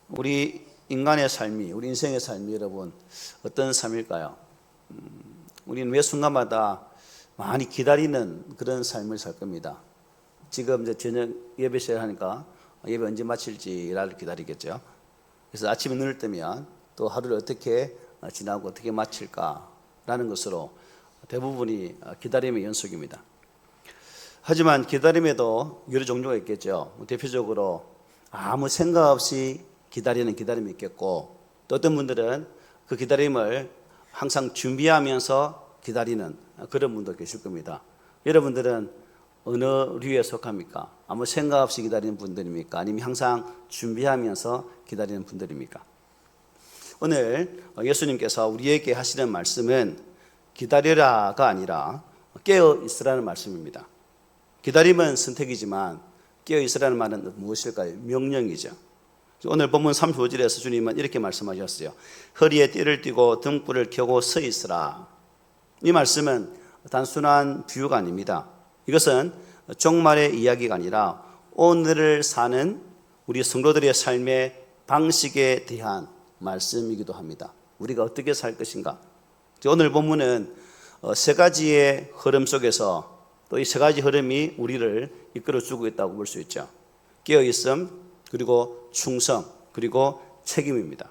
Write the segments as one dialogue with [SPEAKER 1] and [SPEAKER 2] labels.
[SPEAKER 1] 우리 인간의 삶이, 우리 인생의 삶이 여러분 어떤 삶일까요? 우리는 매 순간마다 많이 기다리는 그런 삶을 살 겁니다. 지금 이제 저녁 예배 시작하니까 예배 언제 마칠지를 기다리겠죠. 그래서 아침에 눈을 뜨면 또 하루를 어떻게 지나고 어떻게 마칠까라는 것으로 대부분이 기다림의 연속입니다. 하지만 기다림에도 여러 종류가 있겠죠. 대표적으로 아무 생각 없이 기다리는 기다림이 있겠고, 또 어떤 분들은 그 기다림을 항상 준비하면서 기다리는 그런 분도 계실 겁니다. 여러분들은 어느 류에 속합니까? 아무 생각 없이 기다리는 분들입니까? 아니면 항상 준비하면서 기다리는 분들입니까? 오늘 예수님께서 우리에게 하시는 말씀은 기다려라가 아니라 깨어 있으라는 말씀입니다. 기다림은 선택이지만 깨어 있으라는 말은 무엇일까요? 명령이죠. 오늘 본문 35절에서 주님은 이렇게 말씀하셨어요. 허리에 띠를 띠고 등불을 켜고 서 있으라. 이 말씀은 단순한 비유가 아닙니다. 이것은 종말의 이야기가 아니라 오늘을 사는 우리 성도들의 삶의 방식에 대한 말씀이기도 합니다. 우리가 어떻게 살 것인가? 오늘 본문은 세 가지의 흐름 속에서 또 이 세 가지 흐름이 우리를 이끌어주고 있다고 볼 수 있죠. 깨어있음, 그리고 충성, 그리고 책임입니다.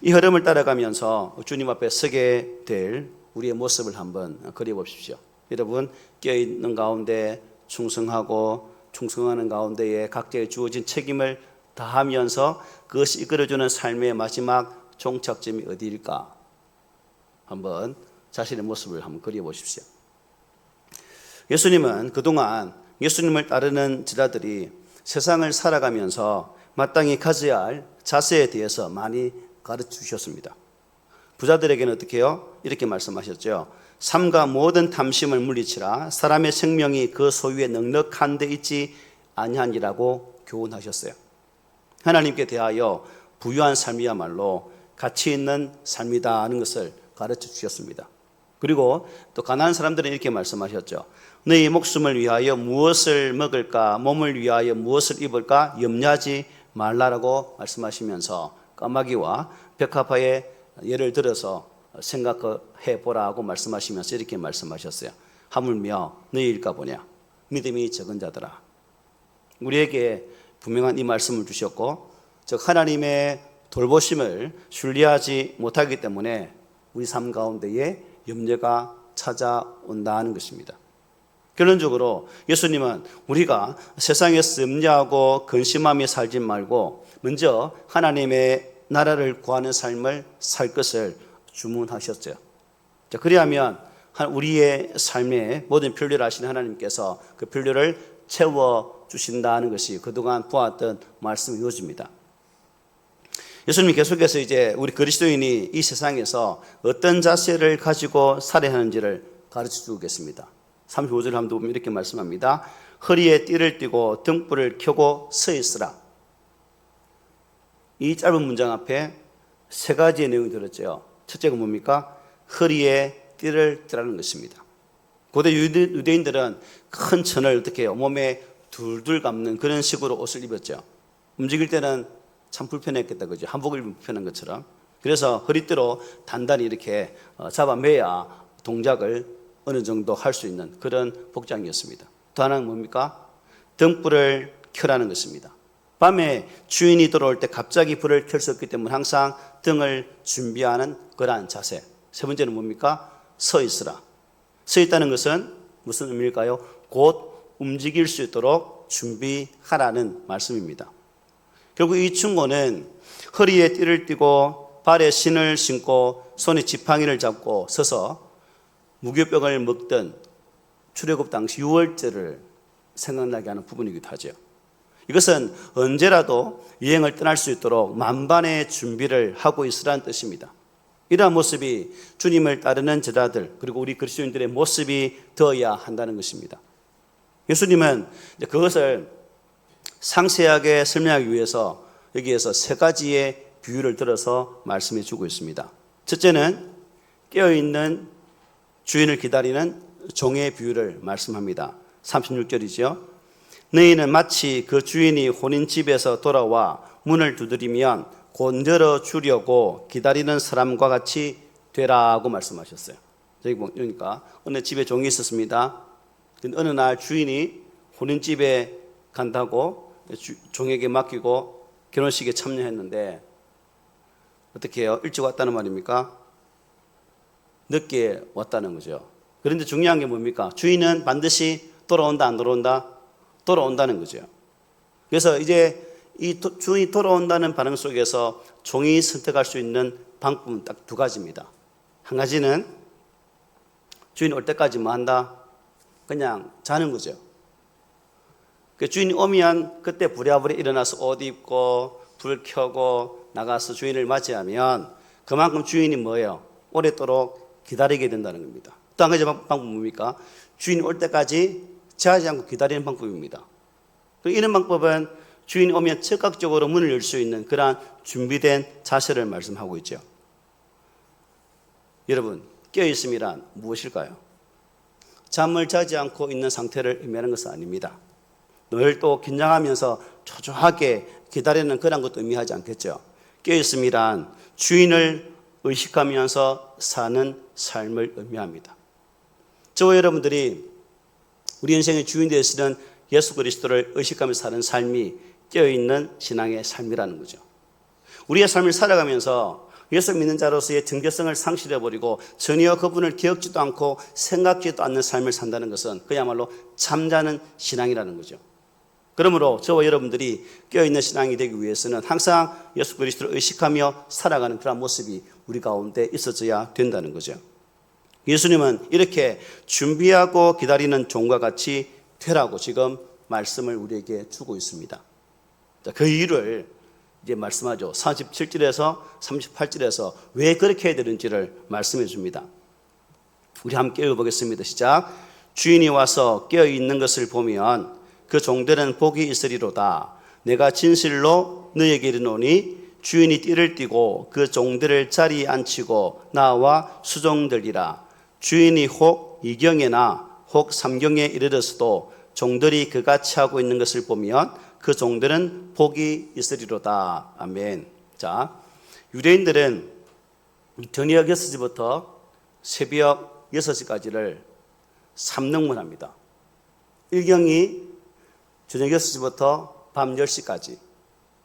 [SPEAKER 1] 이 흐름을 따라가면서 주님 앞에 서게 될 우리의 모습을 한번 그려보십시오. 여러분, 깨어있는 가운데 충성하고 충성하는 가운데에 각자의 주어진 책임을 다하면서 그것이 이끌어주는 삶의 마지막 종착점이 어디일까? 한번 자신의 모습을 한번 그려보십시오. 예수님은 그동안 예수님을 따르는 제자들이 세상을 살아가면서 마땅히 가져야 할 자세에 대해서 많이 가르쳐 주셨습니다. 부자들에게는 어떻게 해요? 이렇게 말씀하셨죠. 삼가 모든 탐심을 물리치라. 사람의 생명이 그 소유에 넉넉한 데 있지 아니하니라고 교훈하셨어요. 하나님께 대하여 부유한 삶이야말로 가치 있는 삶이다 하는 것을 가르쳐 주셨습니다. 그리고 또 가난한 사람들은 이렇게 말씀하셨죠. 너희 목숨을 위하여 무엇을 먹을까, 몸을 위하여 무엇을 입을까 염려하지 말라라고 말씀하시면서 까마귀와 벽화파의 예를 들어서 생각해 보라고 말씀하시면서 이렇게 말씀하셨어요. 하물며 너희일까 보냐, 믿음이 적은 자들아. 우리에게 분명한 이 말씀을 주셨고, 즉 하나님의 돌보심을 신뢰하지 못하기 때문에 우리 삶 가운데에 염려가 찾아온다는 것입니다. 결론적으로 예수님은 우리가 세상에서 염려하고 근심하며 살지 말고 먼저 하나님의 나라를 구하는 삶을 살 것을 주문하셨죠. 그리하면 우리의 삶의 모든 필요를 아시는 하나님께서 그 필요를 채워주신다는 것이 그동안 보았던 말씀이 이루어집니다. 예수님이 계속해서 이제 우리 그리스도인이 이 세상에서 어떤 자세를 가지고 살아야 하는지를 가르쳐 주고 계십니다. 35절을 한번 보면 이렇게 말씀합니다. 허리에 띠를 띠고 등불을 켜고 서 있으라. 이 짧은 문장 앞에 세 가지의 내용이 들었죠. 첫째가 뭡니까? 허리에 띠를 띠라는 것입니다. 고대 유대인들은 큰 천을 어떻게 해요? 몸에 둘둘 감는 그런 식으로 옷을 입었죠. 움직일 때는 참 불편했겠다, 그죠? 한복을 입으면 불편한 것처럼. 그래서 허리띠로 단단히 이렇게 잡아매야 동작을 어느 정도 할 수 있는 그런 복장이었습니다. 또 하나는 뭡니까? 등불을 켜라는 것입니다. 밤에 주인이 들어올 때 갑자기 불을 켤 수 없기 때문에 항상 등을 준비하는 그러한 자세. 세 번째는 뭡니까? 서 있으라. 서 있다는 것은 무슨 의미일까요? 곧 움직일 수 있도록 준비하라는 말씀입니다. 결국 이 충고는 허리에 띠를 띠고 발에 신을 신고 손에 지팡이를 잡고 서서 무교병을 먹던 출애굽 당시 유월절을 생각나게 하는 부분이기도 하죠. 이것은 언제라도 여행을 떠날 수 있도록 만반의 준비를 하고 있으라는 뜻입니다. 이러한 모습이 주님을 따르는 제자들 그리고 우리 그리스도인들의 모습이 되어야 한다는 것입니다. 예수님은 그것을 상세하게 설명하기 위해서 여기에서 세 가지의 비유를 들어서 말씀해 주고 있습니다. 첫째는 깨어있는 주인을 기다리는 종의 비유를 말씀합니다. 36절이죠. 너희는 마치 그 주인이 혼인집에서 돌아와 문을 두드리면 곧 열어주려고 기다리는 사람과 같이 되라고 말씀하셨어요. 여기 보니까 어느 집에 종이 있었습니다. 어느 날 주인이 혼인집에 간다고 종에게 맡기고 결혼식에 참여했는데 어떻게 해요? 일찍 왔다는 말입니까? 늦게 왔다는 거죠. 그런데 중요한 게 뭡니까? 주인은 반드시 돌아온다, 안 돌아온다? 돌아온다는 거죠. 그래서 이제 이 주인이 돌아온다는 반응 속에서 종이 선택할 수 있는 방법은 딱 두 가지입니다. 한 가지는 주인이 올 때까지 뭐 한다? 그냥 자는 거죠. 그 주인이 오면 그때 부랴부랴 일어나서 옷 입고 불 켜고 나가서 주인을 맞이하면 그만큼 주인이 뭐예요? 오랫도록 기다리게 된다는 겁니다. 또 한 가지 방법은 뭡니까? 주인이 올 때까지 자지 않고 기다리는 방법입니다. 이런 방법은 주인이 오면 즉각적으로 문을 열 수 있는 그러한 준비된 자세를 말씀하고 있죠. 여러분, 깨어있음이란 무엇일까요? 잠을 자지 않고 있는 상태를 의미하는 것은 아닙니다. 늘 또 긴장하면서 초조하게 기다리는 그런 것도 의미하지 않겠죠. 깨어있음이란 주인을 의식하면서 사는 삶을 의미합니다. 저와 여러분들이 우리 인생의 주인 되시는 예수 그리스도를 의식하면서 사는 삶이 깨어있는 신앙의 삶이라는 거죠. 우리의 삶을 살아가면서 예수 믿는 자로서의 정체성을 상실해버리고 전혀 그분을 기억지도 않고 생각지도 않는 삶을 산다는 것은 그야말로 잠자는 신앙이라는 거죠. 그러므로 저와 여러분들이 깨어있는 신앙이 되기 위해서는 항상 예수 그리스도를 의식하며 살아가는 그런 모습이 우리 가운데 있어져야 된다는 거죠. 예수님은 이렇게 준비하고 기다리는 종과 같이 되라고 지금 말씀을 우리에게 주고 있습니다. 그 이유를 이제 말씀하죠. 47절에서 38절에서 왜 그렇게 해야 되는지를 말씀해 줍니다. 우리 함께 읽어보겠습니다. 시작. 주인이 와서 깨어있는 것을 보면 그 종들은 복이 있으리로다. 내가 진실로 너에게 이르노니 주인이 띠를 띠고 그 종들을 자리에 앉히고 나와 수종들이라. 주인이 혹 2경에나 혹 3경에 이르러서도 종들이 그같이 하고 있는 것을 보면 그 종들은 복이 있으리로다. 아멘. 자, 유대인들은 저녁 6시부터 새벽 6시까지를 삼능문합니다. 1경이 저녁 6시부터 밤 10시까지,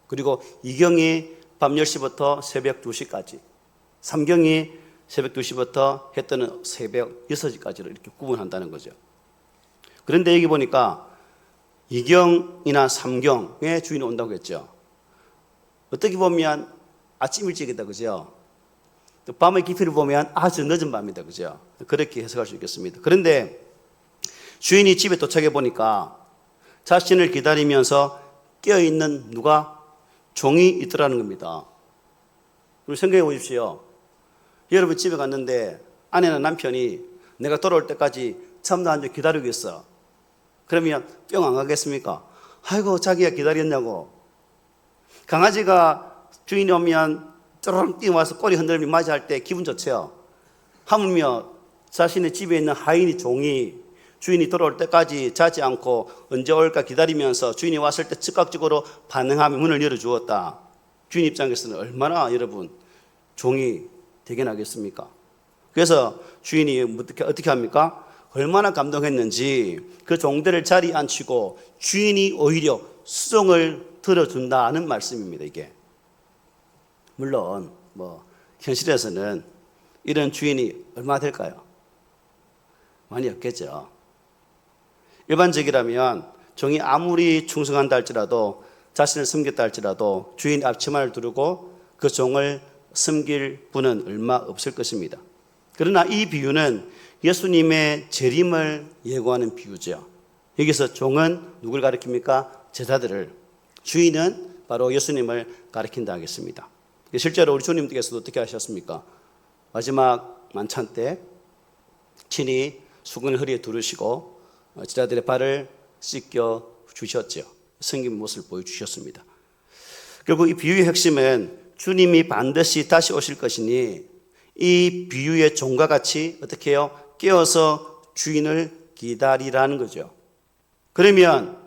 [SPEAKER 1] 그리고 2경이 밤 10시부터 새벽 2시까지, 3경이 새벽 2시부터 해 뜨는 새벽 6시까지를 이렇게 구분한다는 거죠. 그런데 여기 보니까 2경이나 3경에 주인이 온다고 했죠. 어떻게 보면 아침 일찍이다, 그죠? 또 밤의 깊이를 보면 아주 늦은 밤이다, 그죠? 그렇게 해석할 수 있겠습니다. 그런데 주인이 집에 도착해 보니까 자신을 기다리면서 깨어있는 누가? 종이 있더라는 겁니다. 그리고 생각해 보십시오. 여러분 집에 갔는데 아내나 남편이 내가 돌아올 때까지 잠도 안 자고 기다리고 있어. 그러면 뿅 안 가겠습니까? 아이고 자기가 기다렸냐고. 강아지가 주인이 오면 쪼르륵 뛰어와서 꼬리 흔들며 맞이할 때 기분 좋죠. 하물며 자신의 집에 있는 하인이 종이 주인이 돌아올 때까지 자지 않고 언제 올까 기다리면서 주인이 왔을 때 즉각적으로 반응하며 문을 열어주었다. 주인 입장에서는 얼마나 여러분 종이 대견하겠습니까? 그래서 주인이 어떻게 합니까? 얼마나 감동했는지 그 종들을 자리에 앉히고 주인이 오히려 수종을 들어준다는 말씀입니다. 이게 물론 현실에서는 이런 주인이 얼마나 될까요? 많이 없겠죠. 일반적이라면 종이 아무리 충성한다 할지라도 자신을 섬겼다 할지라도 주인 앞치마를 두르고 그 종을 섬길 분은 얼마 없을 것입니다. 그러나 이 비유는 예수님의 재림을 예고하는 비유죠. 여기서 종은 누굴 가리킵니까? 제자들을. 주인은 바로 예수님을 가리킨다 하겠습니다. 실제로 우리 주님께서도 어떻게 하셨습니까? 마지막 만찬 때 친히 수건을 허리에 두르시고 제자들의 발을 씻겨 주셨죠. 섬긴 모습을 보여주셨습니다. 결국 이 비유의 핵심은 주님이 반드시 다시 오실 것이니 이 비유의 종과 같이 어떻게 해요? 깨어서 주인을 기다리라는 거죠. 그러면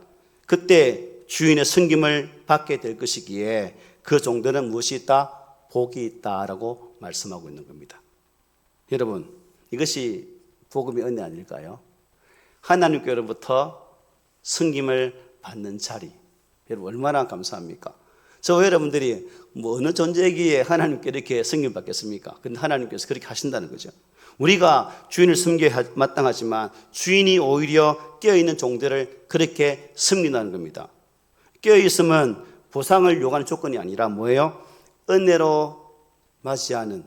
[SPEAKER 1] 그때 주인의 섬김을 받게 될 것이기에 그 종들은 무엇이 있다? 복이 있다라고 말씀하고 있는 겁니다. 여러분, 이것이 복음의 은혜 아닐까요? 하나님께로부터 섬김을 받는 자리, 여러분 얼마나 감사합니까? 저 여러분들이 뭐 어느 존재이기에 하나님께 이렇게 섬김을 받겠습니까? 근데 하나님께서 그렇게 하신다는 거죠. 우리가 주인을 섬겨야 마땅하지만 주인이 오히려 깨어있는 종들을 그렇게 섬긴다는 겁니다. 깨어있으면 보상을 요구하는 조건이 아니라 뭐예요? 은혜로 맞이하는,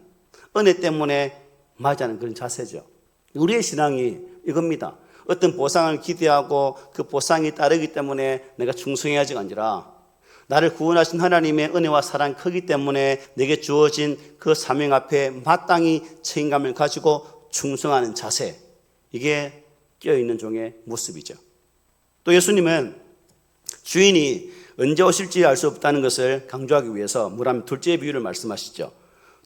[SPEAKER 1] 은혜 때문에 맞이하는 그런 자세죠. 우리의 신앙이 이겁니다. 어떤 보상을 기대하고 그 보상이 따르기 때문에 내가 충성해야지가 아니라 나를 구원하신 하나님의 은혜와 사랑이 크기 때문에 내게 주어진 그 사명 앞에 마땅히 책임감을 가지고 충성하는 자세, 이게 깨어있는 종의 모습이죠. 또 예수님은 주인이 언제 오실지 알 수 없다는 것을 강조하기 위해서 뭐라면 둘째 비유를 말씀하시죠.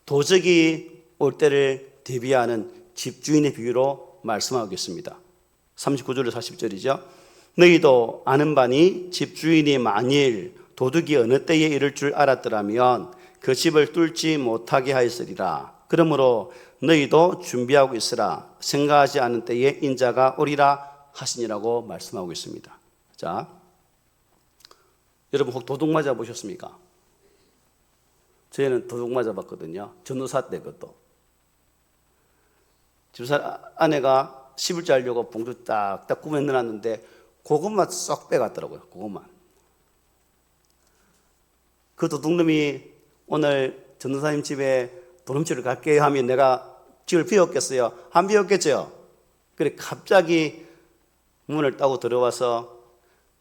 [SPEAKER 1] 도적이 올 때를 대비하는 집주인의 비유로 말씀하겠습니다. 39절에서 40절이죠. 너희도 아는 바니 집주인이 만일 도둑이 어느 때에 이를 줄 알았더라면 그 집을 뚫지 못하게 하였으리라. 그러므로 너희도 준비하고 있으라. 생각하지 않은 때에 인자가 오리라 하시니라고 말씀하고 있습니다. 자, 여러분 혹 도둑 맞아 보셨습니까? 저희는 도둑 맞아 봤거든요. 전도사 때 그것도. 집사 아내가 10일째 하려고 봉투 딱딱 꾸며 넣어놨는데 그것만 쏙 빼갔더라고요. 그것만. 그 도둑놈이 오늘 전도사님 집에 도둑질을 갈게 하면 내가 집을 비웠겠어요? 안 비웠겠죠? 그래 갑자기 문을 따고 들어와서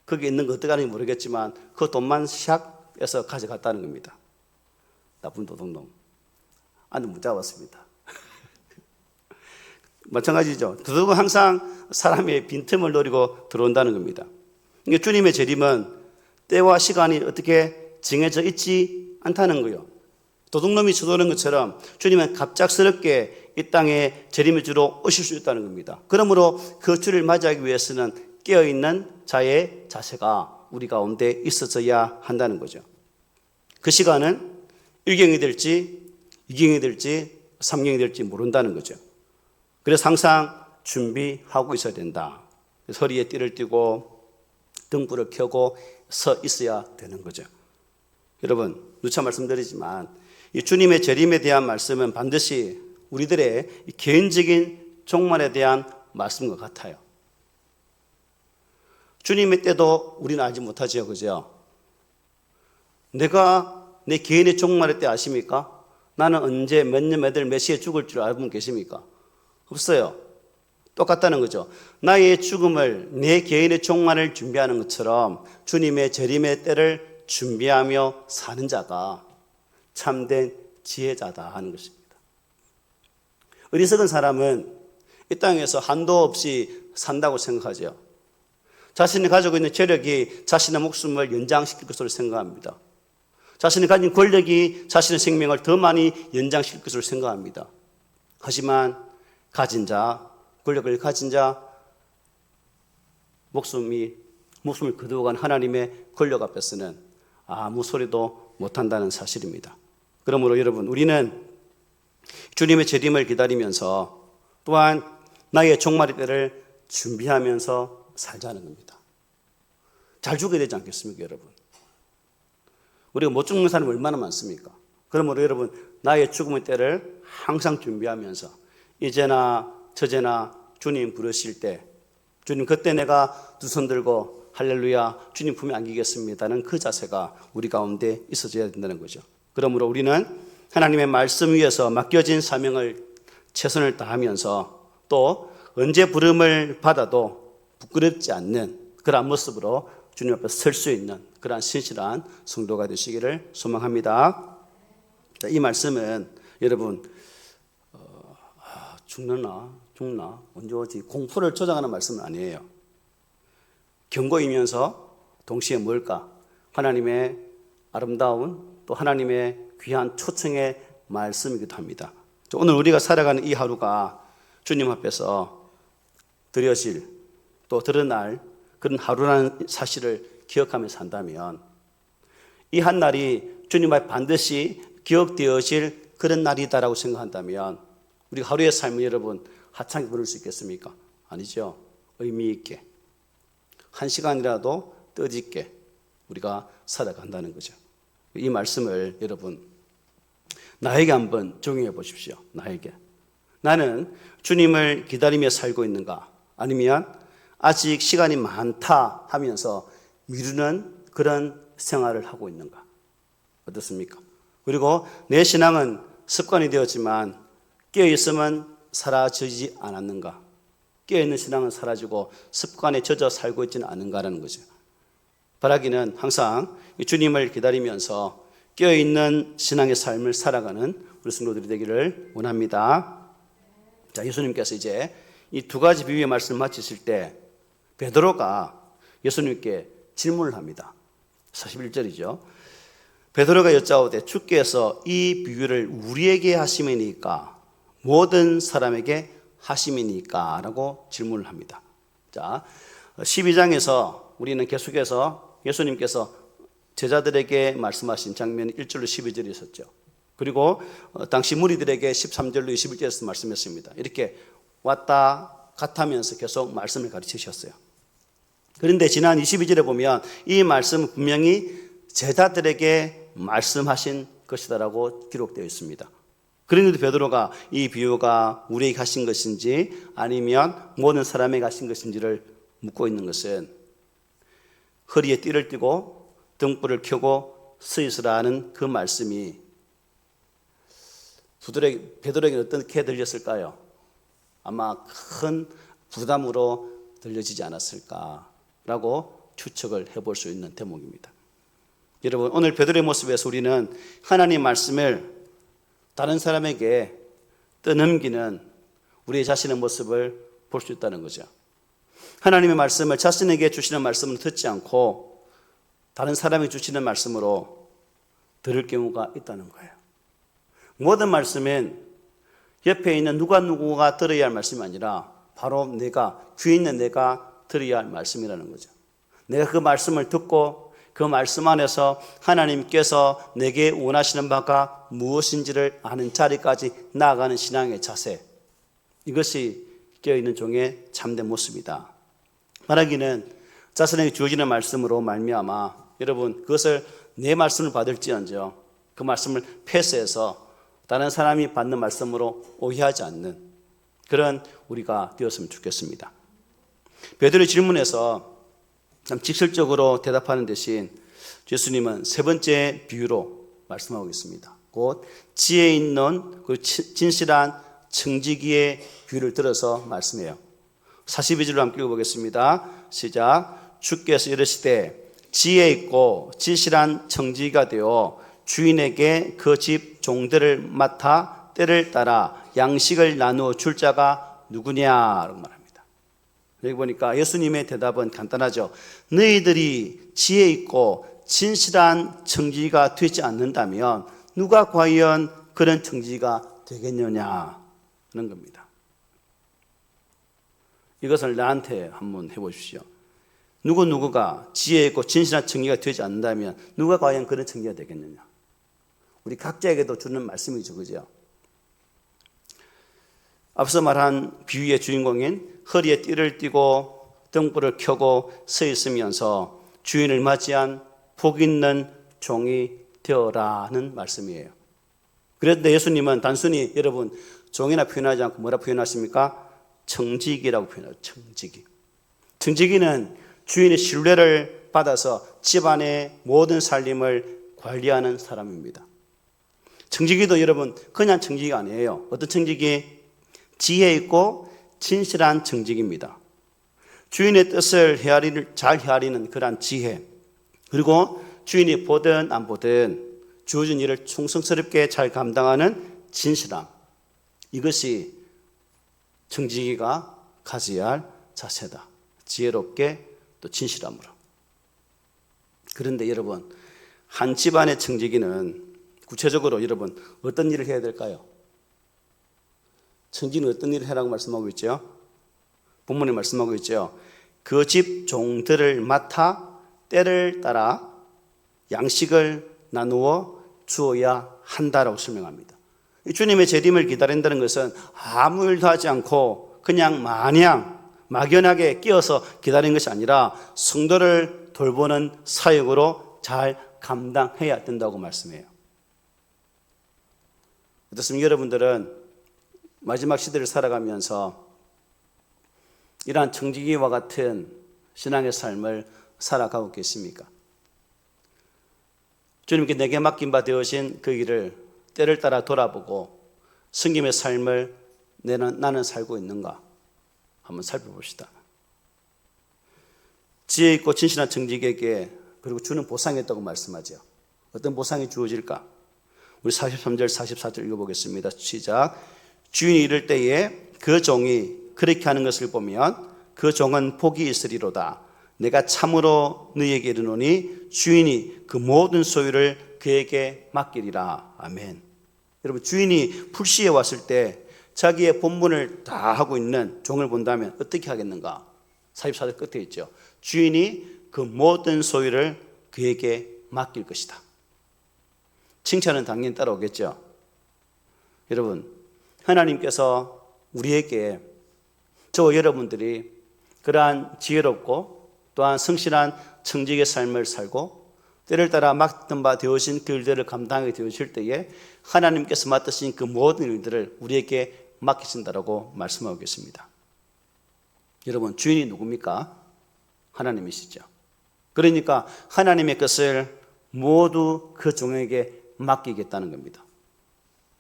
[SPEAKER 1] 거기 있는 거 어떻게 하는지 모르겠지만 그 돈만 샥 빼서 가져갔다는 겁니다. 나쁜 도둑놈. 안에 못 잡았습니다. 마찬가지죠. 도둑은 항상 사람의 빈틈을 노리고 들어온다는 겁니다. 그러니까 주님의 재림은 때와 시간이 어떻게 정해져 있지 않다는 거예요. 도둑놈이 쳐도는 것처럼 주님은 갑작스럽게 이 땅에 재림의 주로 오실 수 있다는 겁니다. 그러므로 그 주를 맞이하기 위해서는 깨어있는 자의 자세가 우리 가운데 있어져야 한다는 거죠. 그 시간은 1경이 될지 2경이 될지 3경이 될지 모른다는 거죠. 그래서 항상 준비하고 있어야 된다. 허리에 띠를 띠고 등불을 켜고 서 있어야 되는 거죠. 여러분 누차 말씀드리지만 이 주님의 재림에 대한 말씀은 반드시 우리들의 개인적인 종말에 대한 말씀과 같아요. 주님의 때도 우리는 알지 못하지요, 그죠? 내가 내 개인의 종말의 때 아십니까? 나는 언제 몇 년 몇 월 몇 시에 죽을 줄 알고 계십니까? 없어요. 똑같다는 거죠. 나의 죽음을 내 개인의 종말을 준비하는 것처럼 주님의 재림의 때를 준비하며 사는 자가 참된 지혜자다 하는 것입니다. 어리석은 사람은 이 땅에서 한도 없이 산다고 생각하죠. 자신이 가지고 있는 재력이 자신의 목숨을 연장시킬 것으로 생각합니다. 자신이 가진 권력이 자신의 생명을 더 많이 연장시킬 것으로 생각합니다. 하지만 가진 자, 권력을 가진 자, 목숨을 거두어간 하나님의 권력 앞에서는 아무 소리도 못한다는 사실입니다. 그러므로 여러분, 우리는 주님의 재림을 기다리면서 또한 나의 종말의 때를 준비하면서 살자는 겁니다. 잘 죽어야 되지 않겠습니까, 여러분? 우리가 못 죽는 사람이 얼마나 많습니까? 그러므로 여러분, 나의 죽음의 때를 항상 준비하면서 이제나 저제나 주님 부르실 때, 주님 그때 내가 두 손 들고 할렐루야 주님 품에 안기겠습니다는 그 자세가 우리 가운데 있어져야 된다는 거죠. 그러므로 우리는 하나님의 말씀 위에서 맡겨진 사명을 최선을 다하면서 또 언제 부름을 받아도 부끄럽지 않는 그러한 모습으로 주님 앞에 설 수 있는 그러한 신실한 성도가 되시기를 소망합니다. 이 말씀은 여러분 죽나 언제 오지 공포를 조장하는 말씀은 아니에요. 경고이면서 동시에 뭘까? 하나님의 아름다운 또 하나님의 귀한 초청의 말씀이기도 합니다. 오늘 우리가 살아가는 이 하루가 주님 앞에서 드려질 또 드러날 그런 하루라는 사실을 기억하며 산다면 이 한 날이 주님 앞에 반드시 기억되어질 그런 날이다라고 생각한다면 우리 하루의 삶을 여러분 하찮게 보낼 수 있겠습니까? 아니죠. 의미 있게 한 시간이라도 뜻있게 우리가 살아간다는 거죠. 이 말씀을 여러분 나에게 한번 적용해 보십시오. 나에게. 나는 주님을 기다리며 살고 있는가? 아니면 아직 시간이 많다 하면서 미루는 그런 생활을 하고 있는가? 어떻습니까? 그리고 내 신앙은 습관이 되었지만 깨어있으면 사라지지 않았는가? 깨어있는 신앙은 사라지고 습관에 젖어 살고 있지는 않은가라는 거죠. 바라기는 항상 주님을 기다리면서 깨어있는 신앙의 삶을 살아가는 우리 성도들이 되기를 원합니다. 자, 예수님께서 이제 이 두 가지 비유의 말씀을 마치실 때 베드로가 예수님께 질문을 합니다. 41절이죠. 베드로가 여짜오되 주께서 이 비유를 우리에게 하심이니까 모든 사람에게 하심이니까 라고 질문을 합니다. 자, 12장에서 우리는 계속해서 예수님께서 제자들에게 말씀하신 장면이 1절로 12절이 있었죠. 그리고 당시 무리들에게 13절로 21절에서 말씀했습니다. 이렇게 왔다 갔다 하면서 계속 말씀을 가르치셨어요. 그런데 지난 22절에 보면 이 말씀은 분명히 제자들에게 말씀하신 것이다라고 기록되어 있습니다. 그런데도 베드로가 이 비유가 우리에게 하신 것인지 아니면 모든 사람에게 하신 것인지를 묻고 있는 것은 허리에 띠를 띠고 등불을 켜고 서 있으라는 그 말씀이 베드로에게 어떻게 들렸을까요? 아마 큰 부담으로 들려지지 않았을까라고 추측을 해볼 수 있는 대목입니다. 여러분, 오늘 베드로의 모습에서 우리는 하나님의 말씀을 다른 사람에게 떠넘기는 우리 자신의 모습을 볼 수 있다는 거죠. 하나님의 말씀을 자신에게 주시는 말씀을 듣지 않고 다른 사람에게 주시는 말씀으로 들을 경우가 있다는 거예요. 모든 말씀은 옆에 있는 누가 들어야 할 말씀이 아니라 바로 귀에 있는 내가 들어야 할 말씀이라는 거죠. 내가 그 말씀을 듣고 그 말씀 안에서 하나님께서 내게 원하시는 바가 무엇인지를 아는 자리까지 나아가는 신앙의 자세, 이것이 깨어있는 종의 참된 모습이다. 말하기는 자신에게 주어지는 말씀으로 말미암아 여러분 그것을 내 말씀을 받을지언정 그 말씀을 패스해서 다른 사람이 받는 말씀으로 오해하지 않는 그런 우리가 되었으면 좋겠습니다. 베드로의 질문에서 참 직설적으로 대답하는 대신 예수님은 세 번째 비유로 말씀하고 있습니다. 곧 지혜 있는 그 진실한 청지기의 비유를 들어서 말씀해요. 42절로 함께 읽어보겠습니다. 시작. 주께서 이르시되 지혜 있고 진실한 청지기가 되어 주인에게 그 집 종들을 맡아 때를 따라 양식을 나누어 줄 자가 누구냐라고 말합니다. 여기 보니까 예수님의 대답은 간단하죠. 너희들이 지혜 있고 진실한 청지기가 되지 않는다면 누가 과연 그런 청지기가 되겠느냐는 겁니다. 이것을 나한테 한번 해보십시오. 누구가 지혜 있고 진실한 청지기가 되지 않는다면 누가 과연 그런 청지기가 되겠느냐. 우리 각자에게도 주는 말씀이죠. 그죠? 앞서 말한 비유의 주인공인 허리에 띠를 띠고 등불을 켜고 서 있으면서 주인을 맞이한 복 있는 종이 되어라는 말씀이에요. 그런데 예수님은 단순히 여러분 종이나 표현하지 않고 뭐라 표현하십니까? 청지기라고 표현하죠. 청지기. 청지기는 주인의 신뢰를 받아서 집안의 모든 살림을 관리하는 사람입니다. 청지기도 여러분 그냥 청지기가 아니에요. 어떤 청지기? 지혜 있고 진실한 청지기입니다. 주인의 뜻을 잘 헤아리는 그러한 지혜, 그리고 주인이 보든 안 보든 주어진 일을 충성스럽게 잘 감당하는 진실함, 이것이 청지기가 가져야 할 자세다. 지혜롭게 또 진실함으로. 그런데 여러분 한 집안의 청지기는 구체적으로 여러분 어떤 일을 해야 될까요? 청지기는 어떤 일을 해라고 말씀하고 있죠? 본문에 말씀하고 있죠. 그 집 종들을 맡아 때를 따라 양식을 나누어 주어야 한다라고 설명합니다. 주님의 재림을 기다린다는 것은 아무 일도 하지 않고 그냥 마냥 막연하게 끼어서 기다리는 것이 아니라 성도를 돌보는 사역으로 잘 감당해야 된다고 말씀해요. 어떻습니까? 여러분들은 마지막 시대를 살아가면서 이러한 청지기와 같은 신앙의 삶을 살아가고 계십니까? 주님께 내게 맡긴 바 되어진 그 길을 때를 따라 돌아보고 성김의 삶을 나는 살고 있는가 한번 살펴봅시다. 지혜 있고 진실한 청지기에게 그리고 주는 보상이 있다고 말씀하죠. 어떤 보상이 주어질까? 우리 43절 44절 읽어보겠습니다. 시작. 주인이 이를 때에 그 종이 그렇게 하는 것을 보면 그 종은 복이 있으리로다. 내가 참으로 너희에게 이르노니 주인이 그 모든 소유를 그에게 맡기리라. 아멘. 여러분, 주인이 불시에 왔을 때 자기의 본분을 다 하고 있는 종을 본다면 어떻게 하겠는가? 44절 끝에 있죠. 주인이 그 모든 소유를 그에게 맡길 것이다. 칭찬은 당연히 따라오겠죠. 여러분, 하나님께서 우리에게 저와 여러분들이 그러한 지혜롭고 또한 성실한 청지기의 삶을 살고 때를 따라 맡은 바 되어진 그 일들을 감당하게 되어질 때에 하나님께서 맡으신 그 모든 일들을 우리에게 맡기신다라고 말씀하고 계십니다. 여러분, 주인이 누굽니까? 하나님이시죠. 그러니까 하나님의 것을 모두 그 종에게 맡기겠다는 겁니다.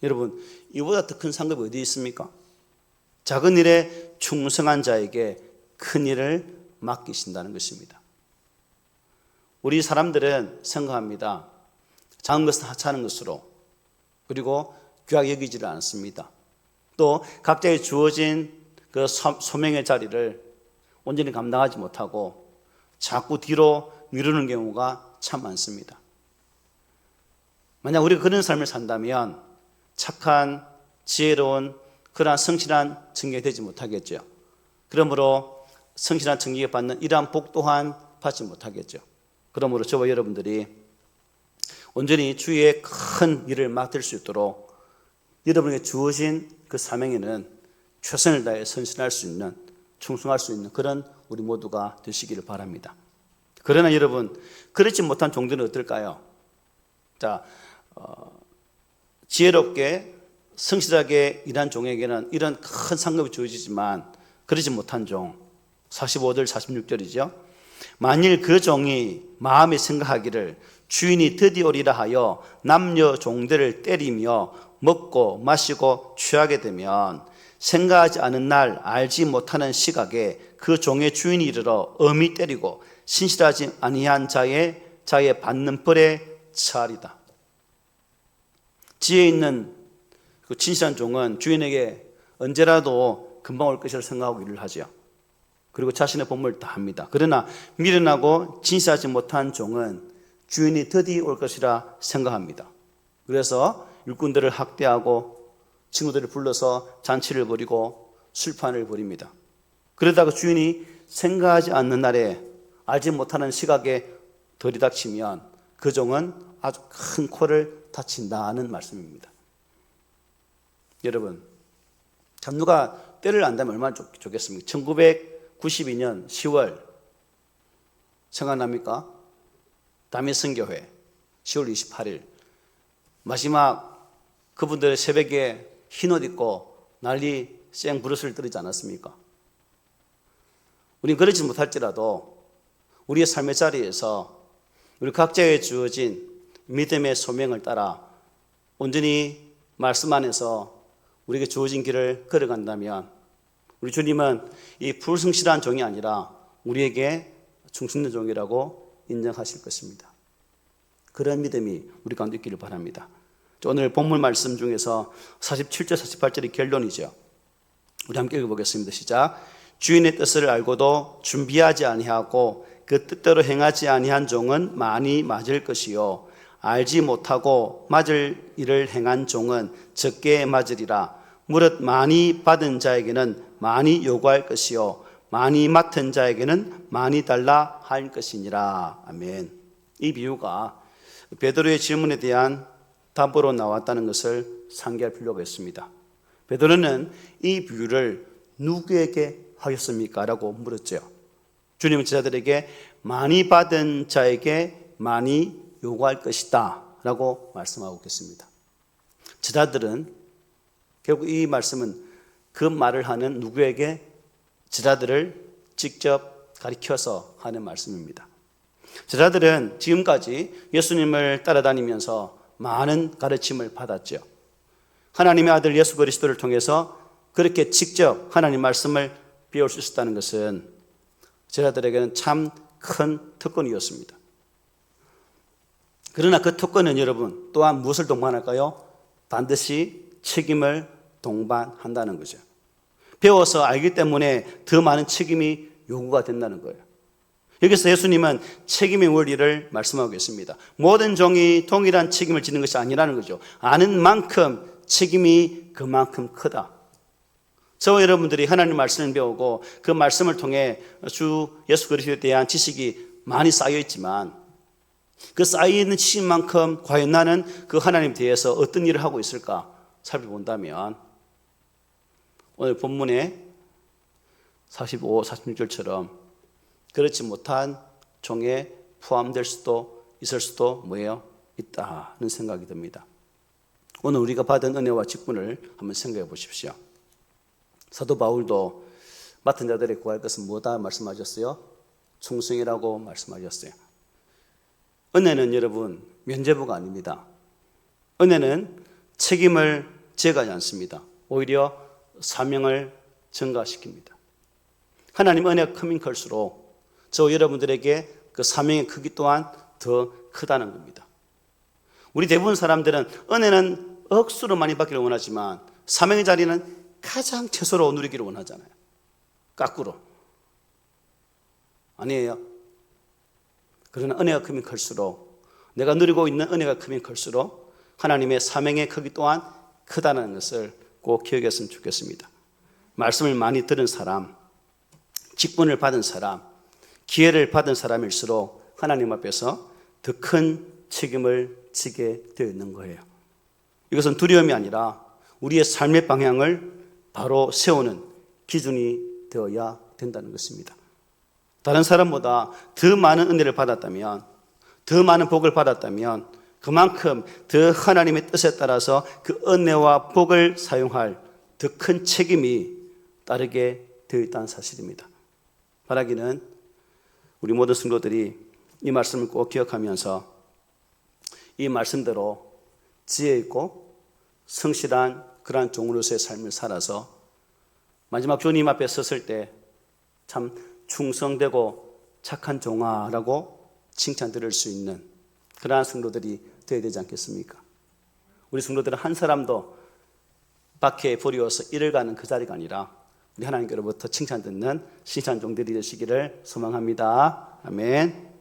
[SPEAKER 1] 여러분, 이보다 더 큰 상급이 어디 있습니까? 작은 일에 충성한 자에게 큰 일을 맡기신다는 것입니다. 우리 사람들은 생각합니다. 작은 것은 하찮은 것으로, 그리고 귀하게 여기지를 않습니다. 또 각자의 주어진 그 소명의 자리를 온전히 감당하지 못하고 자꾸 뒤로 미루는 경우가 참 많습니다. 만약 우리가 그런 삶을 산다면 착한, 지혜로운, 그러한 성실한 청지기가 되지 못하겠죠. 그러므로 성실한 청지기가 받는 이러한 복 또한 받지 못하겠죠. 그러므로 저와 여러분들이 온전히 주의 큰 일을 맡을 수 있도록 여러분에게 주어진 그 사명에는 최선을 다해 선신할 수 있는, 충성할 수 있는 그런 우리 모두가 되시기를 바랍니다. 그러나 여러분, 그렇지 못한 종들은 어떨까요? 자, 지혜롭게 성실하게 일한 종에게는 이런 큰 상급이 주어지지만 그러지 못한 종, 45절 46절이죠. 만일 그 종이 마음에 생각하기를 주인이 드디어 오리라 하여 남녀 종들을 때리며 먹고 마시고 취하게 되면 생각하지 않은 날 알지 못하는 시각에 그 종의 주인이 이르러 엄히 때리고 신실하지 아니한 자의 받는 벌에 처하리다. 지혜 있는 그 진실한 종은 주인에게 언제라도 금방 올 것이라고 생각하고 일을 하죠. 그리고 자신의 본분을 다 합니다. 그러나 미련하고 진실하지 못한 종은 주인이 드디어 올 것이라 생각합니다. 그래서 일꾼들을 학대하고 친구들을 불러서 잔치를 벌이고 술판을 벌입니다. 그러다가 주인이 생각하지 않는 날에 알지 못하는 시각에 들이닥치면 그 종은 아주 큰 코를 다친다는 말씀입니다. 여러분, 참 누가 때를 안다면 얼마나 좋겠습니까? 1992년 10월 생각납니까? 다미성교회 10월 28일 마지막 그분들의 새벽에 흰옷 입고 난리 쌩 부르스를 떨지 않았습니까? 우리는 그러지 못할지라도 우리의 삶의 자리에서 우리 각자에 주어진 믿음의 소명을 따라 온전히 말씀 안에서 우리에게 주어진 길을 걸어간다면 우리 주님은 이 불성실한 종이 아니라 우리에게 충성된 종이라고 인정하실 것입니다. 그런 믿음이 우리 가운데 있기를 바랍니다. 오늘 본문 말씀 중에서 47절 48절이 결론이죠. 우리 함께 읽어보겠습니다. 시작. 주인의 뜻을 알고도 준비하지 아니하고 그 뜻대로 행하지 아니한 종은 많이 맞을 것이요 알지 못하고 맞을 일을 행한 종은 적게 맞으리라. 무릇 많이 받은 자에게는 많이 요구할 것이요 많이 맡은 자에게는 많이 달라 할 것이니라. 아멘. 이 비유가 베드로의 질문에 대한 답으로 나왔다는 것을 상기할 필요가 있습니다. 베드로는 이 비유를 누구에게 하셨습니까? 라고 물었죠. 주님은 제자들에게 많이 받은 자에게 많이 요구할 것이다 라고 말씀하고 있습니다. 제자들은 결국 이 말씀은 그 말을 하는 누구에게 제자들을 직접 가리켜서 하는 말씀입니다. 제자들은 지금까지 예수님을 따라다니면서 많은 가르침을 받았죠. 하나님의 아들 예수 그리스도를 통해서 그렇게 직접 하나님 말씀을 배울 수 있었다는 것은 제자들에게는 참 큰 특권이었습니다. 그러나 그 특권은 여러분 또한 무엇을 동반할까요? 반드시 책임을 동반한다는 거죠. 배워서 알기 때문에 더 많은 책임이 요구가 된다는 거예요. 여기서 예수님은 책임의 원리를 말씀하고 계십니다. 모든 종이 동일한 책임을 지는 것이 아니라는 거죠. 아는 만큼 책임이 그만큼 크다. 저와 여러분들이 하나님 말씀을 배우고 그 말씀을 통해 주 예수 그리스도에 대한 지식이 많이 쌓여 있지만 그 쌓여있는 지식만큼 과연 나는 그 하나님에 대해서 어떤 일을 하고 있을까 살펴본다면 오늘 본문에 45, 46절처럼 그렇지 못한 종에 포함될 수도 있을 수도 뭐예요? 있다는 생각이 듭니다. 오늘 우리가 받은 은혜와 직분을 한번 생각해 보십시오. 사도 바울도 맡은 자들의 구할 것은 뭐다 말씀하셨어요? 충성이라고 말씀하셨어요. 은혜는 여러분 면죄부가 아닙니다. 은혜는 책임을 제거하지 않습니다. 오히려 사명을 증가시킵니다. 하나님 은혜가 크면 클수록 저 여러분들에게 그 사명의 크기 또한 더 크다는 겁니다. 우리 대부분 사람들은 은혜는 억수로 많이 받기를 원하지만 사명의 자리는 가장 최소로 누리기를 원하잖아요. 거꾸로. 아니에요. 그러나 은혜가 크면 클수록 내가 누리고 있는 은혜가 크면 클수록 하나님의 사명의 크기 또한 크다는 것을 꼭 기억했으면 좋겠습니다. 말씀을 많이 들은 사람, 직분을 받은 사람, 기회를 받은 사람일수록 하나님 앞에서 더 큰 책임을 지게 되어 있는 거예요. 이것은 두려움이 아니라 우리의 삶의 방향을 바로 세우는 기준이 되어야 된다는 것입니다. 다른 사람보다 더 많은 은혜를 받았다면, 더 많은 복을 받았다면 그만큼 더 하나님의 뜻에 따라서 그 은혜와 복을 사용할 더 큰 책임이 따르게 되어 있다는 사실입니다. 바라기는 우리 모든 성도들이 이 말씀을 꼭 기억하면서 이 말씀대로 지혜 있고 성실한 그러한 종으로서의 삶을 살아서 마지막 주님 앞에 섰을 때 참 충성되고 착한 종아라고 칭찬 들을 수 있는 그러한 성도들이 되어야 되지 않겠습니까? 우리 성도들은 한 사람도 밖에 버리워서 일을 가는 그 자리가 아니라 우리 하나님께로부터 칭찬 듣는 신실한 종들이 되시기를 소망합니다. 아멘.